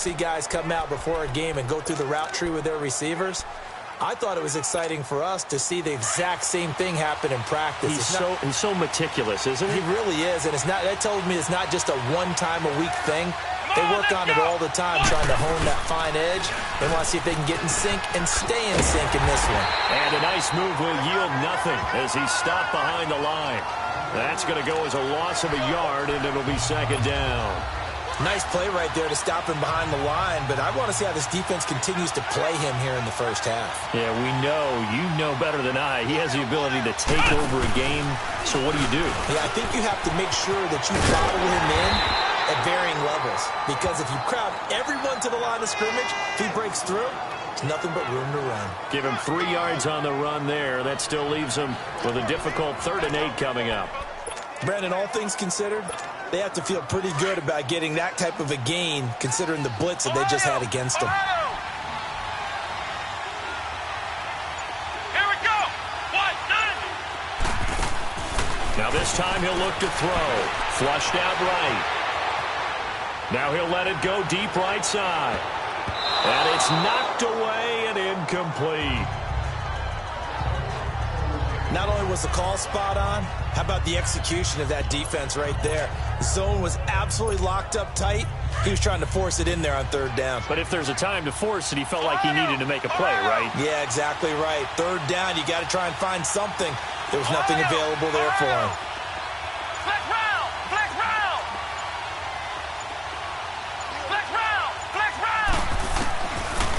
see guys come out before a game and go through the route tree with their receivers. I thought it was exciting for us to see the exact same thing happen in practice. He's so meticulous, isn't he? He really is, and that tells me it's not just a one-time-a-week thing. They work on it all the time, trying to hone that fine edge. They want to see if they can get in sync and stay in sync in this one. And a nice move will yield nothing as he's stopped behind the line. That's going to go as a loss of a yard, and it'll be second down. Nice play right there to stop him behind the line, but I want to see how this defense continues to play him here in the first half. Yeah, you know better than I. He has the ability to take over a game, so what do? Yeah, I think you have to make sure that you bottle him in at varying levels, because if you crowd everyone to the line of scrimmage, if he breaks through, it's nothing but room to run. Give him 3 yards on the run there. That still leaves him with a difficult 3rd and 8 coming up. Brandon, all things considered, they have to feel pretty good about getting that type of a gain, considering the blitz that they just had against them. Here we go. 1, 9. Now this time he'll look to throw. Flushed out right. Now he'll let it go deep right side. And it's knocked away and incomplete. Not only was the call spot on, how about the execution of that defense right there? The zone was absolutely locked up tight. He was trying to force it in there on 3rd down. But if there's a time to force it, he felt like he needed to make a play, right? Yeah, exactly right. 3rd down, you got to try and find something. There was nothing available there for him. Flex round. Flex round. Flex round. Flex round.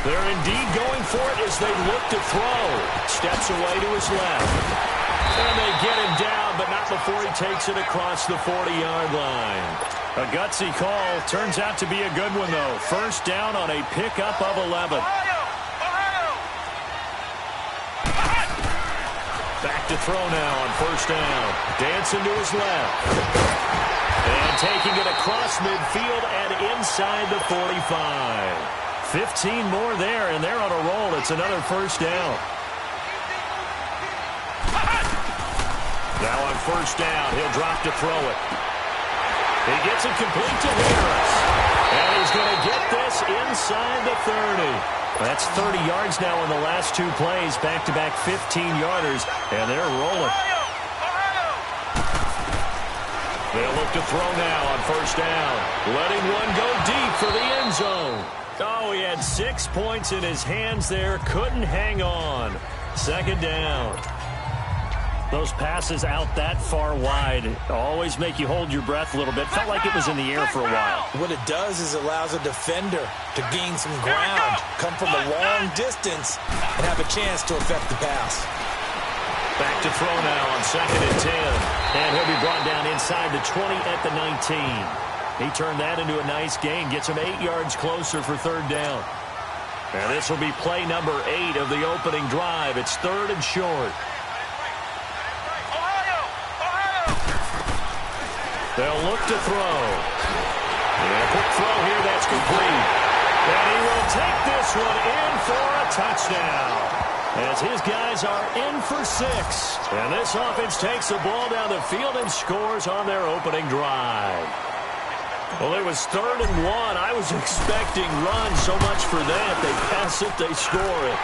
They're indeed going for it as they look to throw. Steps away to his left. And they get him down, but not before he takes it across the 40-yard line. A gutsy call. Turns out to be a good one, though. 1st down on a pickup of 11. Back to throw now on 1st down. Dancing to his left. And taking it across midfield and inside the 45. 15 more there, and they're on a roll. It's another 1st down. Now on 1st down, he'll drop to throw it. He gets it complete to Harris. And he's going to get this inside the 30. That's 30 yards now in the last 2 plays. Back-to-back 15-yarders, and they're rolling. They'll look to throw now on 1st down. Letting one go deep for the end zone. Oh, he had 6 points in his hands there. Couldn't hang on. 2nd down. Those passes out that far wide always make you hold your breath a little bit. Felt like it was in the air for a while. What it does is it allows a defender to gain some ground, come from a long distance, and have a chance to affect the pass. Back to throw now on 2nd and 10. And he'll be brought down inside the 20 at the 19. He turned that into a nice gain, gets him 8 yards closer for 3rd down. And this will be play number 8 of the opening drive. It's 3rd and short. They'll look to throw. And a quick throw here, that's complete. And he will take this one in for a touchdown. As his guys are in for 6. And this offense takes the ball down the field and scores on their opening drive. Well, it was 3rd and 1. I was expecting runs, so much for that. They pass it, they score it.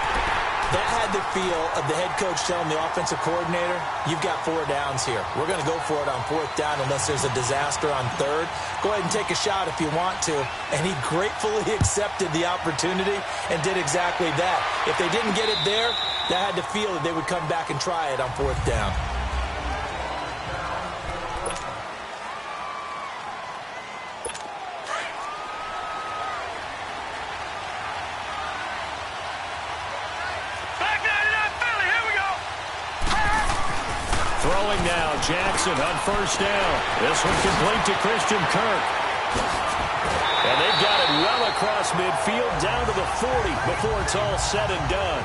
That had the feel of the head coach telling the offensive coordinator, you've got 4 downs here. We're going to go for it on 4th down unless there's a disaster on 3rd. Go ahead and take a shot if you want to. And he gratefully accepted the opportunity and did exactly that. If they didn't get it there, that had to feel that they would come back and try it on 4th down. Throwing now, Jackson on 1st down. This one complete to Christian Kirk. And they've got it well across midfield down to the 40 before it's all said and done.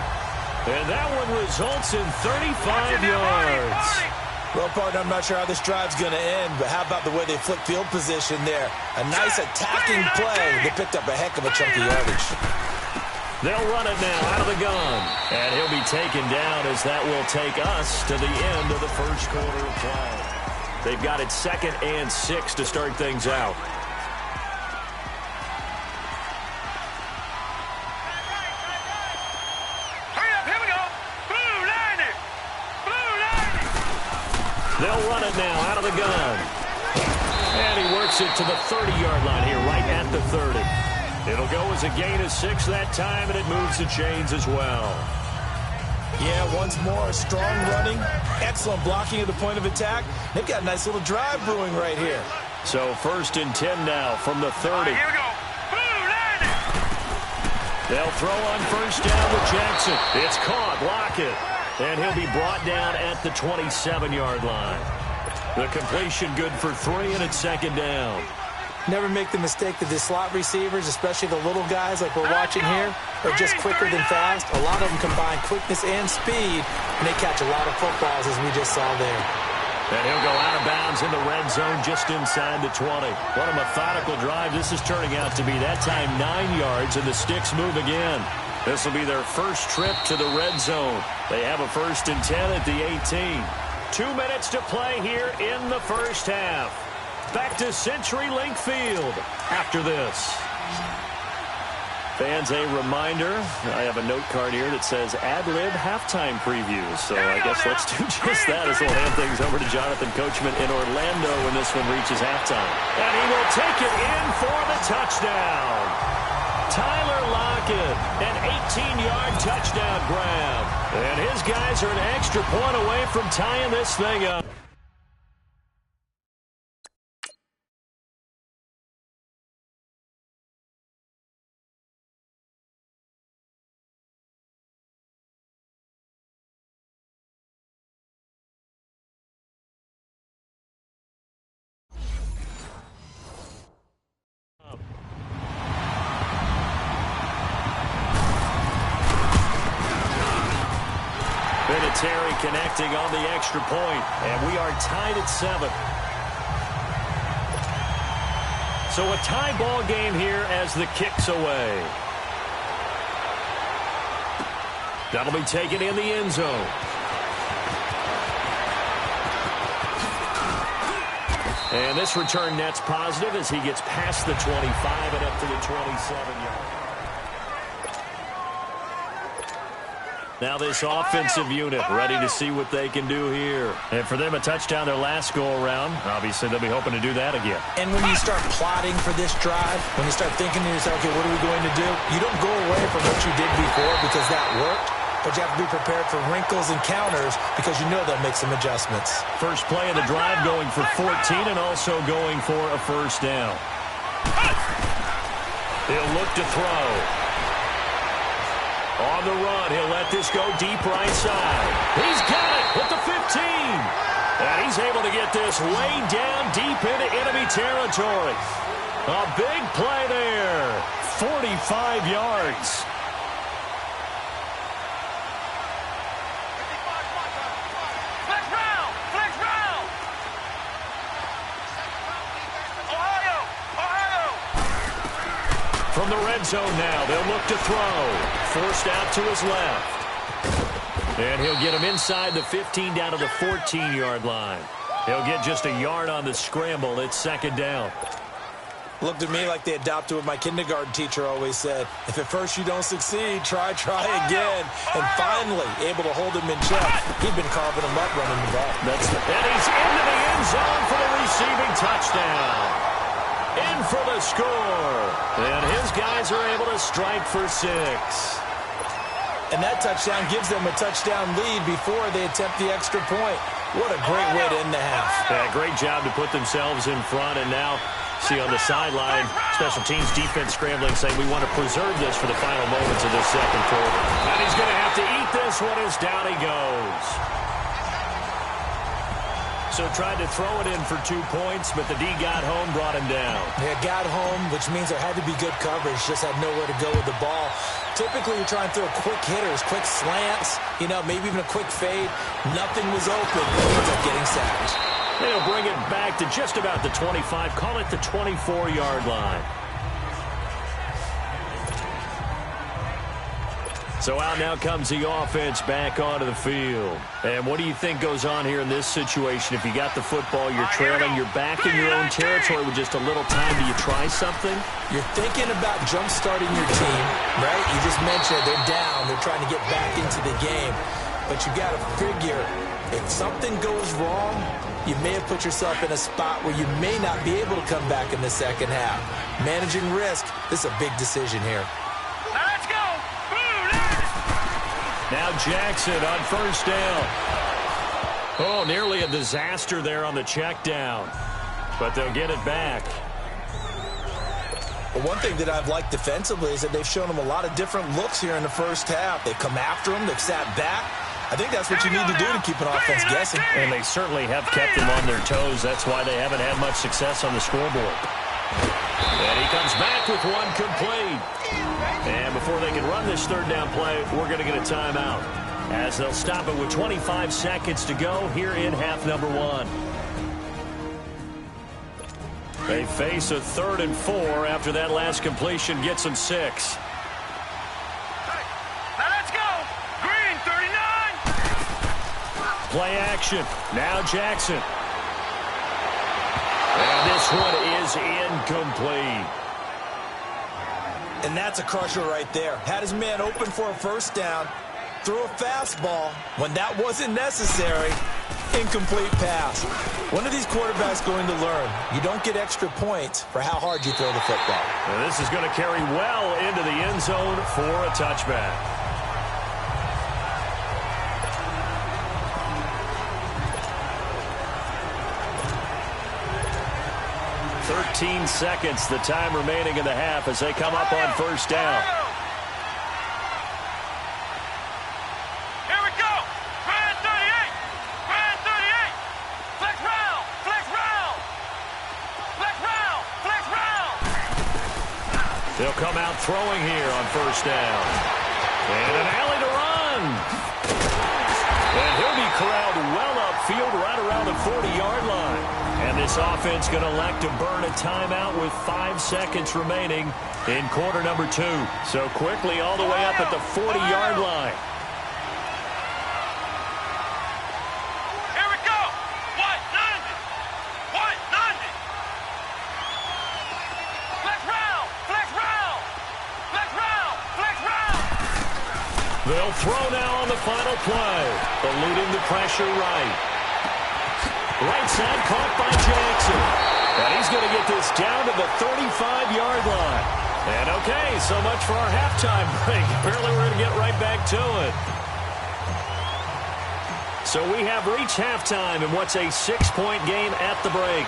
And that one results in 35 yards. Well, partner, I'm not sure how this drive's going to end, but how about the way they flip field position there? A nice attacking play. They picked up a heck of a chunk of yardage. They'll run it now out of the gun. And he'll be taken down as that will take us to the end of the first quarter of play. They've got it 2nd and 6 to start things out. it now out of the gun. And he works it to the 30-yard line here, right at the 30. It'll go as a gain of 6 that time, and it moves the chains as well. Yeah, once more, strong running, excellent blocking at the point of attack. They've got a nice little drive brewing right here. So 1st and 10 now from the 30. Here we go. Boom, landed. They'll throw on 1st down to Jackson. It's caught, Lockett. And he'll be brought down at the 27-yard line. The completion good for 3, and it's 2nd down. Never make the mistake that the slot receivers, especially the little guys like we're watching here, are just quicker than fast. A lot of them combine quickness and speed, and they catch a lot of footballs, as we just saw there. And he'll go out of bounds in the red zone just inside the 20. What a methodical drive this is turning out to be. That time 9 yards, and the sticks move again. This will be their first trip to the red zone. They have a 1st and 10 at the 18. 2 minutes to play here in the first half. Back to CenturyLink Field after this. Fans, a reminder, I have a note card here that says ad-lib halftime previews. So I guess let's do just that as we'll hand things over to Jonathan Coachman in Orlando when this one reaches halftime. And he will take it in for the touchdown. Tyler Lockett, an 18-yard touchdown grab. And his guys are an extra point away from tying this thing up. Terry connecting on the extra point, and we are tied at 7. So a tie ball game here as the kick's away. That'll be taken in the end zone. And this return net's positive as he gets past the 25 and up to the 27-yard. Now this offensive unit ready to see what they can do here. And for them, a touchdown their last go-around. Obviously, they'll be hoping to do that again. And when you start plotting for this drive, when you start thinking to yourself, okay, what are we going to do? You don't go away from what you did before because that worked, but you have to be prepared for wrinkles and counters because you know they'll make some adjustments. First play of the drive going for 14 and also going for a 1st down. He'll look to throw. On the run, he'll let this go deep right side. He's got it at the 15. And he's able to get this way down deep into enemy territory. A big play there. 45 yards. Flex round. Flex round. Ohio. Ohio. From the red zone now, they'll look to throw. Forced out to his left. And he'll get him inside the 15 down to the 14-yard line. He'll get just a yard on the scramble. It's 2nd down. Looked to me like they adopted what my kindergarten teacher always said. If at first you don't succeed, try again. And finally, able to hold him in check. He'd been carving him up running the ball. And he's into the end zone for the receiving touchdown. In for the score. And his guys are able to strike for 6. And that touchdown gives them a touchdown lead before they attempt the extra point. What a great way to end the half. Yeah, great job to put themselves in front. And now, see on the sideline, special teams defense scrambling, saying we want to preserve this for the final moments of this 2nd quarter. And he's going to have to eat this one as down he goes. So tried to throw it in for 2 points, but the D got home, brought him down. Yeah, got home, which means there had to be good coverage. Just had nowhere to go with the ball. Typically, you're trying to throw quick hitters, quick slants, maybe even a quick fade. Nothing was open. He ends up getting sacked. They'll bring it back to just about the 25. Call it the 24-yard line. So out now comes the offense back onto the field. And what do you think goes on here in this situation? If you got the football, you're trailing, you're back in your own territory with just a little time. Do you try something? You're thinking about jump-starting your team, right? You just mentioned they're down. They're trying to get back into the game. But you got to figure, if something goes wrong, you may have put yourself in a spot where you may not be able to come back in the second half. Managing risk, this is a big decision here. Now let's go. Blue line. Now Jackson on first down. Oh, nearly a disaster there on the check down. But they'll get it back. Well, one thing that I've liked defensively is that they've shown them a lot of different looks here in the first half. They've come after them. They've sat back. I think that's what you need to do to keep an offense guessing. And they certainly have kept them on their toes. That's why they haven't had much success on the scoreboard. And he comes back with one complete. And before they can run this third down play, we're going to get a timeout, as they'll stop it with 25 seconds to go here in half number one. They face a 3rd and 4 after that last completion gets them 6. Now let's go. Green 39. Play action. Now Jackson. And this one is incomplete. And that's a crusher right there. Had his man open for a first down, threw a fastball when that wasn't necessary. Incomplete pass. When are these quarterbacks going to learn? You don't get extra points for how hard you throw the football. And this is going to carry well into the end zone for a touchback. "13 seconds, the time remaining in the half as they come up on first down. Here we go. Grand 38. Grand 38. Flex round. Flex round. Flex round. Flex round. They'll come out throwing here on first down. And an alley to run. And he'll be corralled well upfield right around the 40-yard line. And this offense going to elect to burn a timeout with 5 seconds remaining in quarter number 2. So quickly all the way up at the 40-yard line. Here we go. White 90. White 90. Flex round. Flex round. Flex round. Flex round. They'll throw now on the final play. Eluding the pressure right. Right side caught by Jackson. And he's going to get this down to the 35-yard line. And okay, so much for our halftime break. Apparently we're going to get right back to it. So we have reached halftime in what's a 6-point game at the break.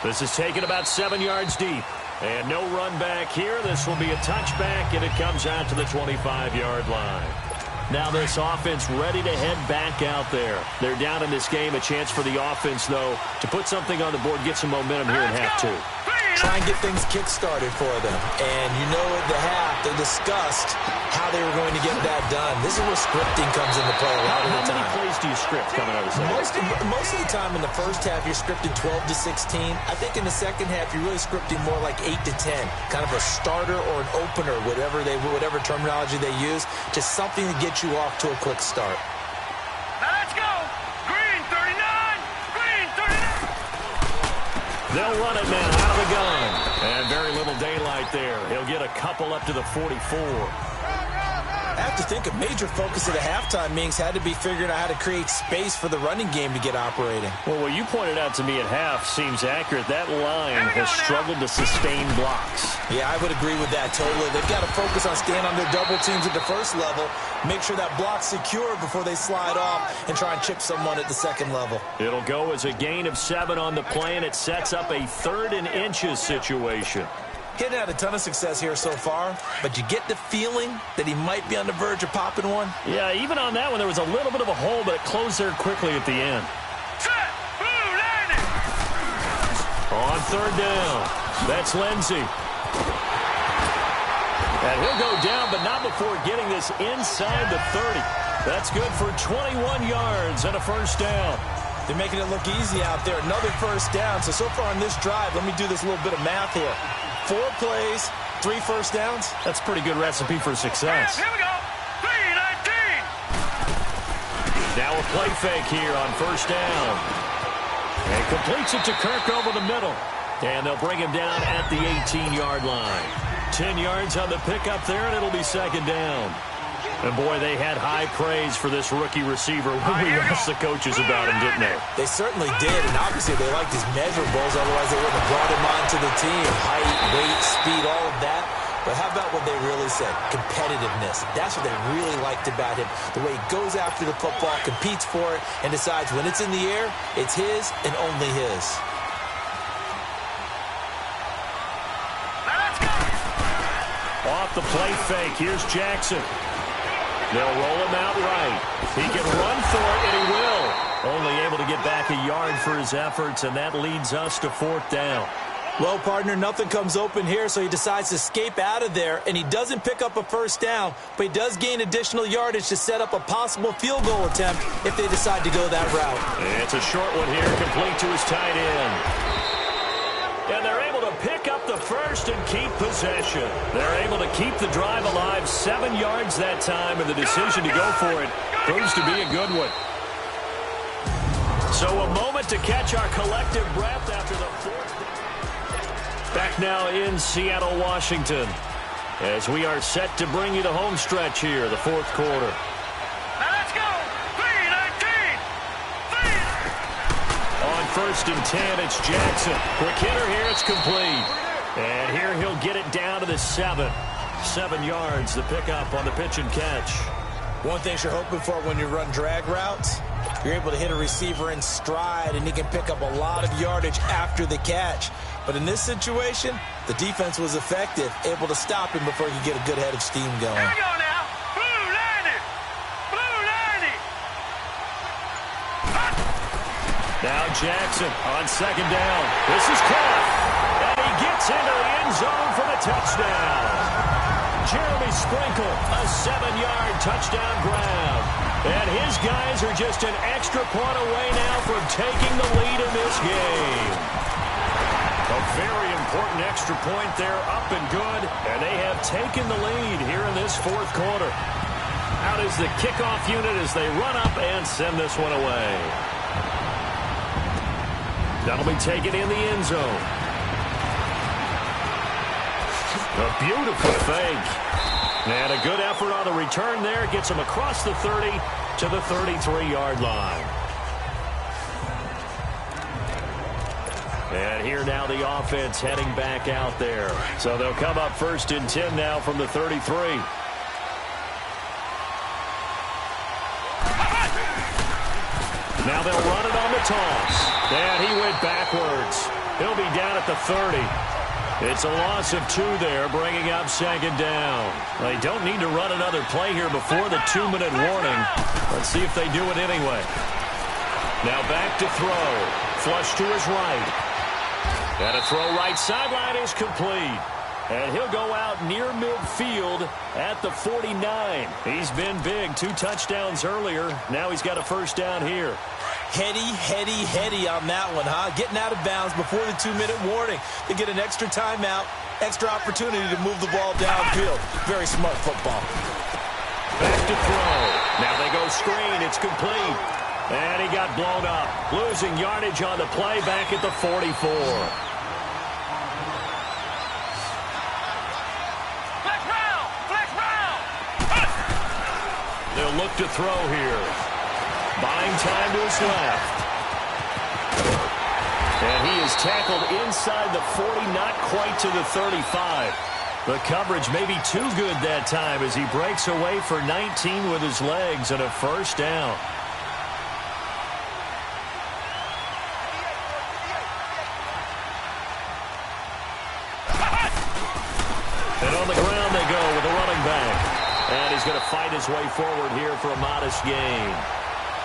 This is taken about 7 yards deep. And no run back here. This will be a touchback, and it comes out to the 25-yard line. Now this offense ready to head back out there. They're down in this game. A chance for the offense, though, to put something on the board, get some momentum here in half 2. Try and get things kick-started for them. And you know at the half, they discussed how they were going to get that done. This is where scripting comes into play a lot of the time. How many plays do you script coming out of the second? Most of the time in the first half, you're scripting 12 to 16. I think in the second half, you're really scripting more like 8 to 10. Kind of a starter or an opener, whatever terminology they use. Just something to get you off to a quick start. Now let's go. Green 39. Green 39. They'll run it now out of the gun. And very little daylight there. He'll get a couple up to the 44. I have to think a major focus of the halftime meetings had to be figuring out how to create space for the running game to get operating. Well, what you pointed out to me at half seems accurate. That line has struggled to sustain blocks. Yeah, I would agree with that totally. They've got to focus on staying on their double teams at the first level, make sure that block's secure before they slide off and try and chip someone at the second level. It'll go as a gain of 7 on the play, and it sets up a 3rd and inches situation. Hitting had a ton of success here so far, but you get the feeling that he might be on the verge of popping one. Yeah, even on that one, there was a little bit of a hole, but it closed there quickly at the end. Set. Blue landing. On 3rd down, that's Lindsey. And he'll go down, but not before getting this inside the 30. That's good for 21 yards and a first down. They're making it look easy out there. Another first down. So far on this drive, let me do this little bit of math here. 4 plays, 3 first downs. That's a pretty good recipe for success. Here we go. 319. Now a play fake here on first down. And completes it to Kirk over the middle. And they'll bring him down at the 18-yard line. 10 yards on the pickup there, and it'll be 2nd down. And, boy, they had high praise for this rookie receiver when we asked the coaches about him, didn't they? They certainly did, and obviously they liked his measurables. Otherwise, they wouldn't have brought him onto the team. Height, weight, speed, all of that. But how about what they really said? Competitiveness. That's what they really liked about him. The way he goes after the football, competes for it, and decides when it's in the air, it's his and only his. Off the play fake, here's Jackson. They'll roll him out right. He can run for it, and he will. Only able to get back a yard for his efforts, and that leads us to 4th down. Well, partner, nothing comes open here, so he decides to escape out of there, and he doesn't pick up a first down, but he does gain additional yardage to set up a possible field goal attempt if they decide to go that route. It's a short one here, complete to his tight end. And they're able to pick up the first and keep possession. They're able to keep the drive alive, 7 yards that time, and the decision to go for it proves to be a good one. So a moment to catch our collective breath after the 4th. Back now in Seattle, Washington, as we are set to bring you the home stretch here, the 4th quarter. Now let's go. 3-19. 1st and 10, it's Jackson. Quick hitter here, it's complete. And here he'll get it down to the 7. 7 yards, the pickup on the pitch and catch. One thing you're hoping for when you run drag routes, you're able to hit a receiver in stride, and he can pick up a lot of yardage after the catch. But in this situation, the defense was effective, able to stop him before he could get a good head of steam going. Here we go now. Blue 90. Blue 90. Now Jackson on 2nd down. This is caught. And he gets into the end zone for the touchdown. Jeremy Sprinkle, a 7-yard touchdown grab. And his guys are just an extra point away now from taking the lead in this game. A very important extra point there, up and good. And they have taken the lead here in this 4th quarter. Out is the kickoff unit as they run up and send this one away. That'll be taken in the end zone. A beautiful fake. And a good effort on the return there. Gets him across the 30 to the 33-yard line. And here now the offense heading back out there. So they'll come up 1st and 10 now from the 33. Now they'll run it on the toss. And he went backwards. He'll be down at the 30. It's a loss of 2 there, bringing up 2nd down. They don't need to run another play here before the 2-minute warning. Let's see if they do it anyway. Now back to throw. Flush to his right. And a throw right sideline is complete. And he'll go out near midfield at the 49. He's been big. 2 touchdowns earlier. Now he's got a first down here. Heady on that one, huh? Getting out of bounds before the 2-minute warning. They get an extra timeout, extra opportunity to move the ball downfield. Very smart football. Back to throw. Now they go screen. It's complete. And he got blown up. Losing yardage on the play back at the 44. They'll look to throw here. Buying time to his left. And he is tackled inside the 40, not quite to the 35. The coverage may be too good that time as he breaks away for 19 with his legs and a first down. And on the ground they go with a running back. And he's going to fight his way forward here for a modest gain.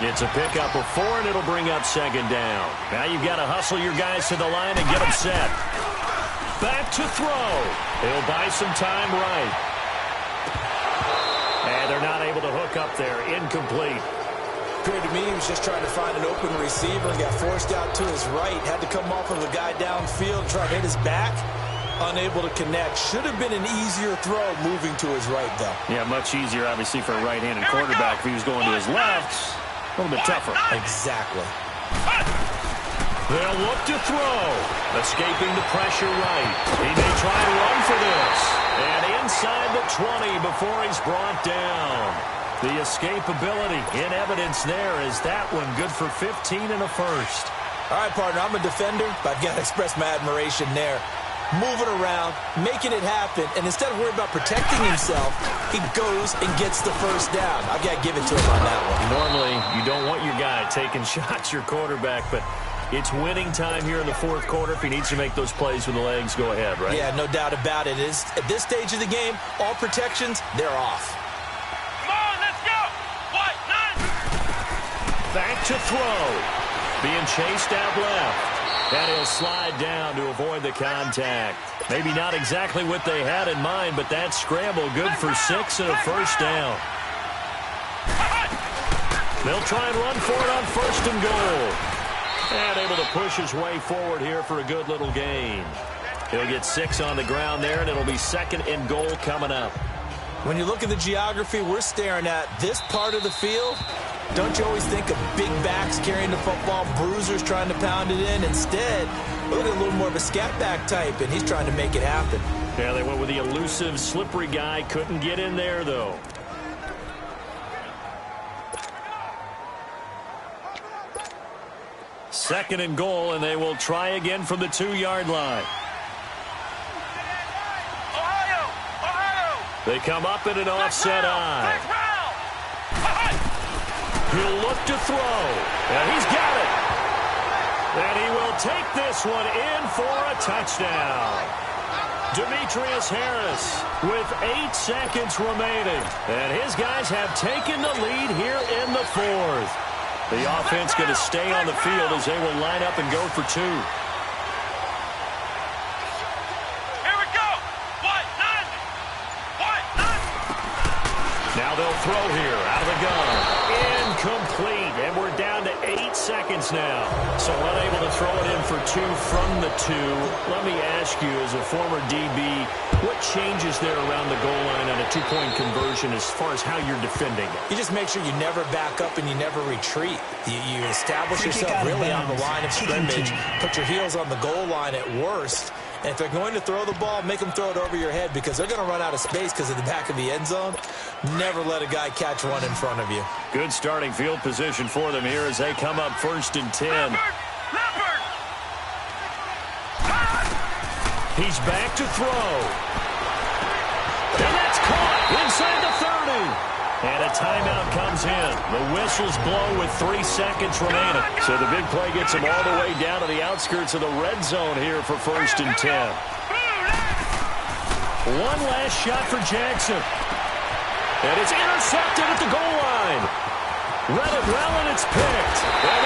It's a pickup of 4, and it'll bring up 2nd down. Now you've got to hustle your guys to the line and get them set. Back to throw. He'll buy some time right. And they're not able to hook up there. Incomplete. Appeared to me he was just trying to find an open receiver and got forced out to his right. Had to come off of a guy downfield, try to hit his back. Unable to connect. Should have been an easier throw moving to his right, though. Yeah, much easier, obviously, for a right-handed quarterback. If he was going to his left, a little bit tougher. Exactly. They'll look to throw. Escaping the pressure right. He may try and run for this. And inside the 20 before he's brought down. The escapability in evidence there is that one good for 15 and a first. All right, partner, I'm a defender, but I've got to express my admiration there. Moving around, making it happen, and instead of worrying about protecting himself, he goes and gets the first down. I've got to give it to him on that one. Normally, you don't want your guy taking shots, your quarterback, but it's winning time here in the fourth quarter. If he needs to make those plays with the legs, go ahead, right? Yeah, no doubt about it. At this stage of the game, all protections, they're off. Back to throw. Being chased out left. And he'll slide down to avoid the contact. Maybe not exactly what they had in mind, but that scramble good for 6 and a first down. They'll try and run for it on first and goal. And able to push his way forward here for a good little gain. He'll get 6 on the ground there, and it'll be second and goal coming up. When you look at the geography we're staring at, this part of the field, don't you always think of big backs carrying the football, bruisers trying to pound it in? Instead, look at a little more of a scat back type, and he's trying to make it happen. Yeah, they went with the elusive, slippery guy. Couldn't get in there, though. Second and goal, and they will try again from the 2-yard line. They come up in an offset eye. He'll look to throw. And he's got it. And he will take this one in for a touchdown. Demetrius Harris with 8 seconds remaining. And his guys have taken the lead here in the fourth. The offense going to stay on the field as they will line up and go for 2. Now they'll throw here out of the gun. Incomplete. And we're down to 8 seconds now. So unable to throw it in for 2 from the 2. Let me ask you, as a former DB, what changes there around the goal line on a 2-point conversion as far as how you're defending it? You just make sure you never back up and you never retreat. You establish yourself really on the line of scrimmage, put your heels on the goal line at worst. And if they're going to throw the ball, make them throw it over your head because they're going to run out of space because of the back of the end zone. Never let a guy catch one in front of you. Good starting field position for them here as they come up first and 10. He's back to throw. And that's caught inside the 30. And a timeout comes in. The whistles blow with 3 seconds remaining. So the big play gets him all the way down to the outskirts of the red zone here for first and 10. One last shot for Jackson. And it's intercepted at the goal line. Read it well, and it's picked. And